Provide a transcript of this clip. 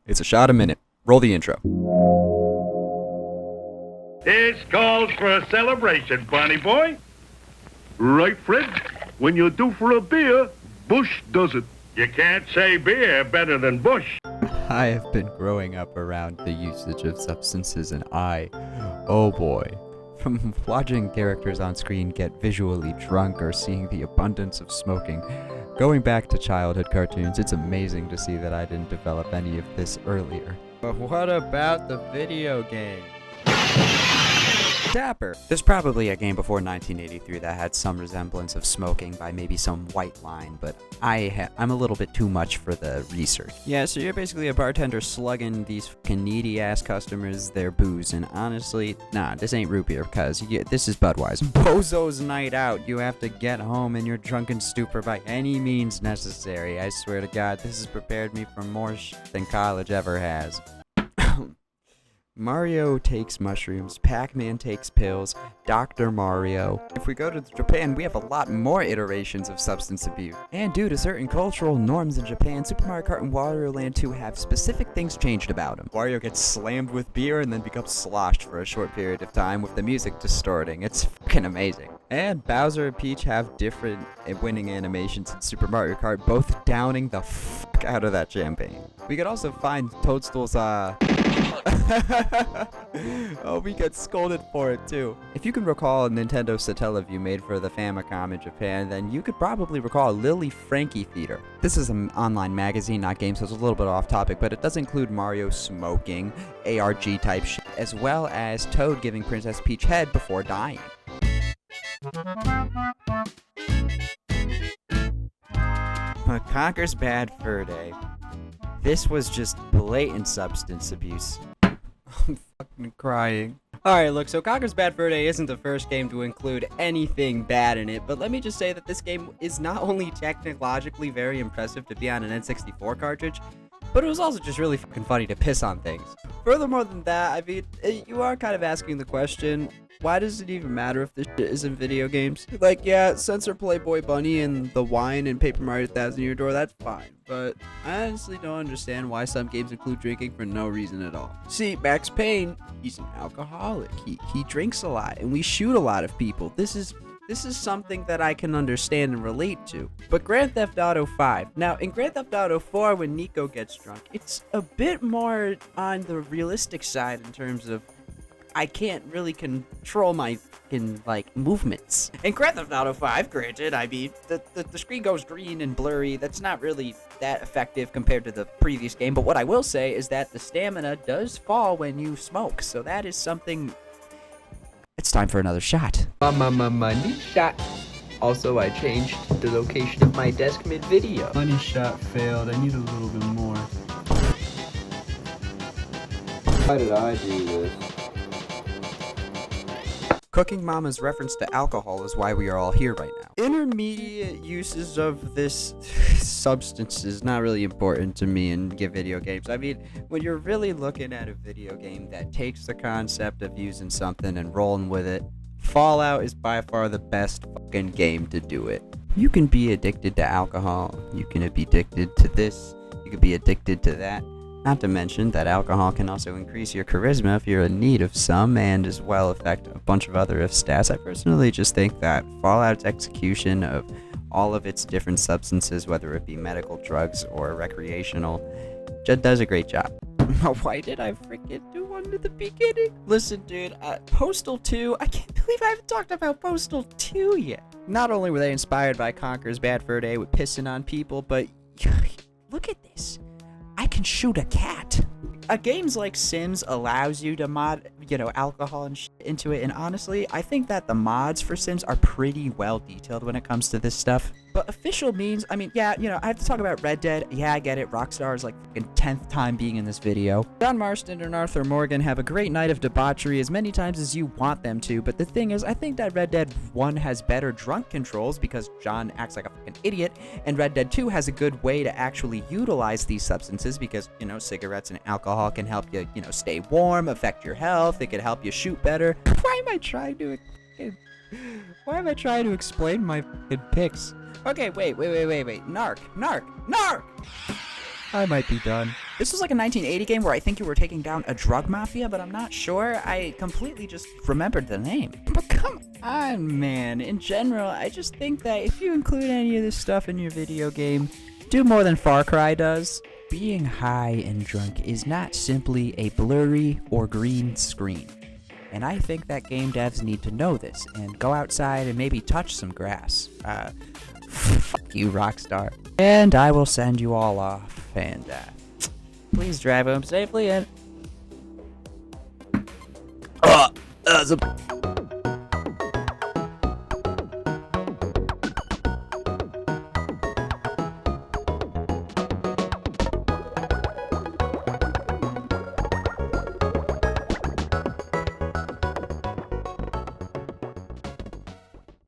It's a shot a minute. Roll the intro. This calls for a celebration, Bonnie boy. Right, Fred? When you're due for a beer, Bush does it. You can't say beer better than Bush. I have been growing up around the usage of substances, and oh boy. From watching characters on screen get visually drunk or seeing the abundance of smoking, going back to childhood cartoons, it's amazing to see that I didn't develop any of this earlier. But what about the video game? Dapper. There's probably a game before 1983 that had some resemblance of smoking by maybe some white line, but I'm a little bit too much for the research. Yeah, so you're basically a bartender slugging these fucking needy-ass customers their booze, and honestly, nah, this ain't root beer, because this is Budweiser. Bozo's night out. You have to get home in your drunken stupor by any means necessary. I swear to God, this has prepared me for more than college ever has. Mario takes mushrooms, Pac-Man takes pills, Dr. Mario. If we go to Japan, we have a lot more iterations of substance abuse. And due to certain cultural norms in Japan, Super Mario Kart and Wario Land 2 have specific things changed about him. Wario gets slammed with beer and then becomes sloshed for a short period of time with the music distorting. It's fucking amazing. And Bowser and Peach have different winning animations in Super Mario Kart, both downing the fuck out of that champagne. We could also find Toadstool's, oh, we got scolded for it too. If you can recall a Nintendo Satellaview made for the Famicom in Japan, then you could probably recall Lily Frankie Theater. This is an online magazine, not game, so it's a little bit off topic, but it does include Mario smoking, ARG type shit, as well as Toad giving Princess Peach head before dying. Conker's Bad Fur Day. This was just blatant substance abuse. I'm fucking crying. Alright, look, so Conker's Bad Fur Day isn't the first game to include anything bad in it, but let me just say that this game is not only technologically very impressive to be on an N64 cartridge, but it was also just really fucking funny to piss on things. Furthermore than that, I mean, you are kind of asking the question, why does it even matter if this shit is in video games? Like, yeah, censor Playboy Bunny and the wine and Paper Mario 1000 Year Door, that's fine. But I honestly don't understand why some games include drinking for no reason at all. See, Max Payne, he's an alcoholic. He drinks a lot, and we shoot a lot of people. This is something that I can understand and relate to. But Grand Theft Auto 5. Now, in Grand Theft Auto 4, when Nico gets drunk, it's a bit more on the realistic side in terms of I can't really control my fucking, movements. In Grand Theft Auto 5, granted, I mean, the screen goes green and blurry. That's not really that effective compared to the previous game. But what I will say is that the stamina does fall when you smoke. So that is something. It's time for another shot. Money shot. Also, I changed the location of my desk mid-video. Money shot failed. I need a little bit more. Why did I do this? Cooking Mama's reference to alcohol is why we are all here right now. Intermediate uses of this substance is not really important to me in video games. I mean, when you're really looking at a video game that takes the concept of using something and rolling with it, Fallout is by far the best fucking game to do it. You can be addicted to alcohol, you can be addicted to this, you can be addicted to that. Not to mention that alcohol can also increase your charisma if you're in need of some, and as well affect a bunch of other stats. I personally just think that Fallout's execution of all of its different substances, whether it be medical, drugs, or recreational, just does a great job. Why did I freaking do one at the beginning? Listen, dude, Postal 2, I can't believe I haven't talked about Postal 2 yet. Not only were they inspired by Conker's Bad Fur Day with pissing on people, but look at this. I can shoot a cat. Games like Sims allows you to mod, alcohol and shit into it, and honestly, I think that the mods for Sims are pretty well detailed when it comes to this stuff. But official means, I mean, yeah, I have to talk about Red Dead. Yeah, I get it. Rockstar is like fucking 10th time being in this video. John Marston and Arthur Morgan have a great night of debauchery as many times as you want them to, but the thing is, I think that Red Dead 1 has better drunk controls because John acts like a fucking idiot, and Red Dead 2 has a good way to actually utilize these substances because, cigarettes and alcohol can help you, stay warm, affect your health, it can help you shoot better. Why am I trying to explain my fucking picks? Okay, wait. Narc. I might be done. This was like a 1980 game where I think you were taking down a drug mafia, but I'm not sure. I completely just remembered the name. But come on, man. In general, I just think that if you include any of this stuff in your video game, do more than Far Cry does. Being high and drunk is not simply a blurry or green screen. And I think that game devs need to know this and go outside and maybe touch some grass. Fuck you, Rockstar. And I will send you all off, and please drive home safely and...